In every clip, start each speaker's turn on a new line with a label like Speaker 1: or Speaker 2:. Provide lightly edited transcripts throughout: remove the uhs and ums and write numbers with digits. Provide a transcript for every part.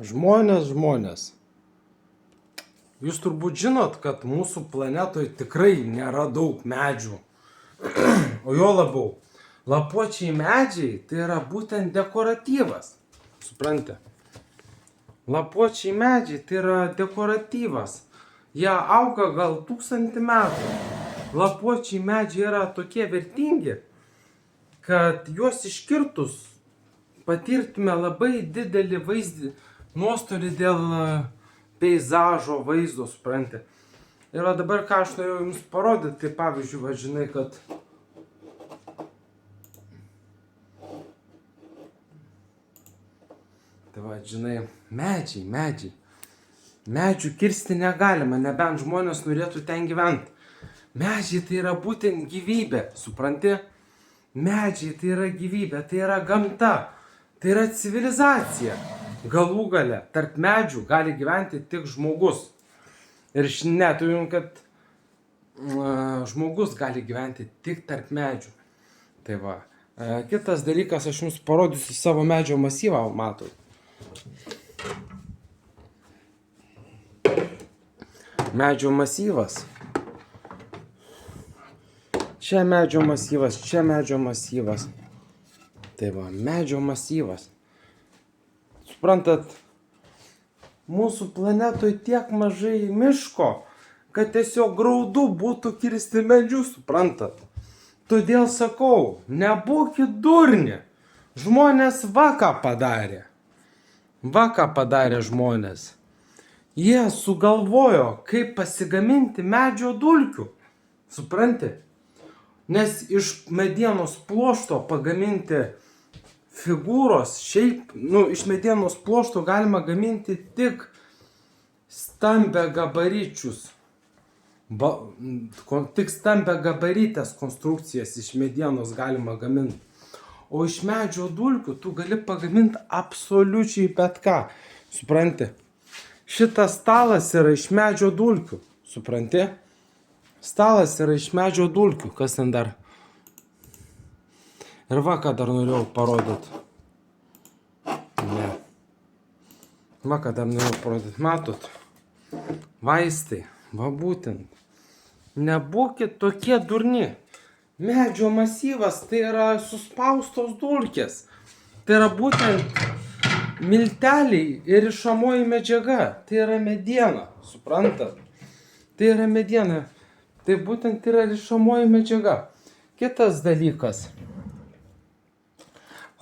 Speaker 1: Žmonės. Jūs turbūt žinot, kad mūsų planetoje tikrai nėra daug medžių. O jo labiau, lapuočiai medžiai tai yra būtent dekoratyvas. Suprantate? Lapuočiai medžiai tai yra dekoratyvas. Jie auga gal 1000 metų. Lapuočiai medžiai yra tokie vertingi, kad juos iškirtus patirtume labai didelį nuostolį dėl peizažo vaizdo, suprantate. Ir dabar ką aš norėjau jums parodyti, tai pavyzdžiui, žinai, kad žinai, medžiai. Medžių kirsti negalima, nebent žmonės norėtų ten gyventi. Medžiai tai yra būtent gyvybė, supranti? Medžiai tai yra gyvybė, tai yra gamta, tai yra civilizacija. Galų gale, tarp medžių gali gyventi tik žmogus. Ir neturim, kad žmogus gali gyventi tik tarp medžių. Tai va. Kitas dalykas, aš jums parodysiu savo medžio masyvą, matot. Medžio masyvas. Čia medžio masyvas, čia medžio masyvas. Tai va, medžio masyvas. Suprantat, mūsų planetoje tiek mažai miško, kad tiesiog graudu būtų kirsti medžius, suprantat. Todėl sakau, nebūkit durni. Žmonės va ką padarė. Va ką padarė žmonės. Jie sugalvojo, kaip pasigaminti medžio dulkių. Supranti? Nes iš medienos pluošto pagaminti figūros, šiaip, iš medienos pluošto galima gaminti tik stambiagabaričius. Tik stambiagabaritės konstrukcijas iš medienos galima gaminti. O iš medžio dulkių tu gali pagaminti absoliučiai bet ką. Supranti? Šitas stalas yra iš medžio dulkių. Supranti? Stalas yra iš medžio dulkių. Kas ten dar? Ir va, ką dar norėjau parodyti. Ne. Va, ką dar norėjau parodyti. Matot? Vaistai. Va būtent. Nebūkit tokie durni. Medžio masyvas tai yra suspaustos dulkės. Tai yra būtent milteliai ir rišamoji medžiaga. Tai yra mediena. Suprantat? Tai yra mediena. Tai būtent yra rišamoji medžiaga. Kitas dalykas.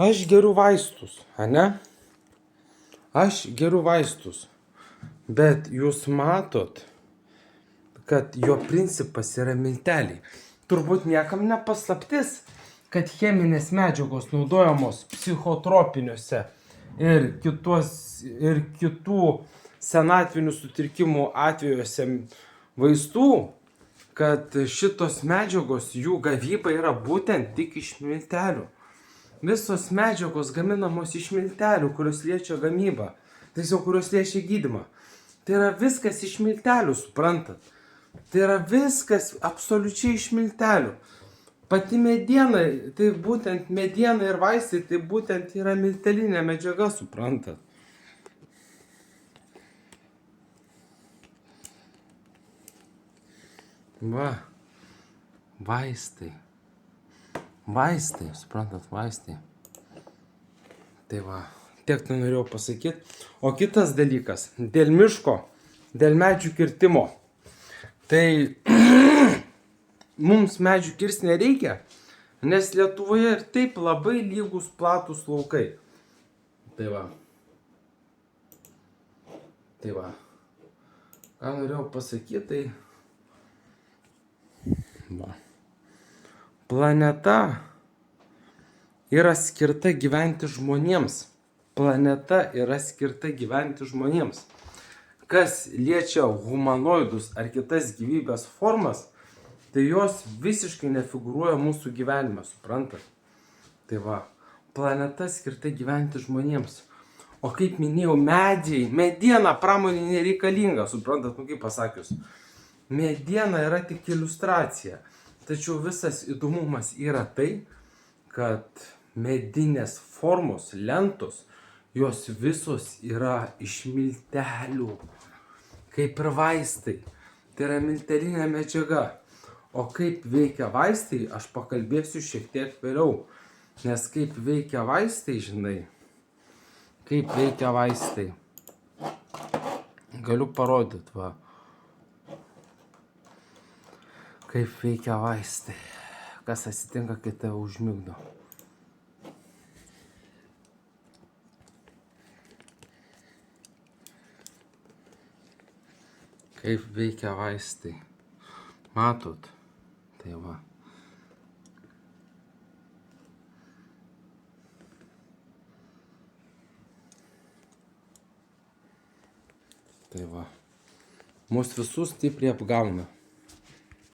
Speaker 1: Aš geriu vaistus, ane? Aš geriu vaistus. Bet jūs matot, kad jo principas yra milteliai. Turbūt niekam nepaslaptis, kad cheminės medžiagos naudojamos psichotropiniuose ir kitų senatvinių sutrikimų atvejuose vaistų, kad šitos medžiagos, jų gavyba yra būtent tik iš miltelių. Visos medžiagos gaminamos iš miltelių, kurios liečia gamybą, tiesiog kurios liečia gydymą. Tai yra viskas iš miltelių, suprantat? Tai yra viskas absoliučiai iš miltelių. Pati mediena, tai būtent mediena ir vaistai, tai būtent yra miltelinė medžiaga, suprantat? Va, vaistai. Vaistai, suprantat, vaistai. Tai va, tiek tai norėjau pasakyti. O kitas dalykas, dėl miško, dėl medžių kirtimo. Tai mums medžių kirsti nereikia, nes Lietuvoje ir taip labai lygus platus laukai. Tai va. Ką norėjau pasakyti, tai va. Planeta yra skirta gyventi žmonėms. Planeta yra skirta gyventi žmonėms. Kas liečia humanoidus ar kitas gyvybės formas, tai jos visiškai nefigūruoja mūsų gyvenime, suprantat? Tai va, planeta skirta gyventi žmonėms. O kaip minėjau, mediena pramonė nereikalinga, suprantat, kaip pasakius. Mediena yra tik iliustracija. Tačiau visas įdomumas yra tai, kad medinės formos, lentos, jos visos yra iš miltelių, kaip ir vaistai. Tai yra miltelinė medžiaga. O kaip veikia vaistai, aš pakalbėsiu šiek tiek vėliau. Nes kaip veikia vaistai, žinai, kaip veikia vaistai. Galiu parodyti, va. Kaip veikia vaistai. Kas atsitinka, kai tave užmigdo. Kaip veikia vaistai. Matot? Tai va. Tai va. Mus visus stipriai apgauna.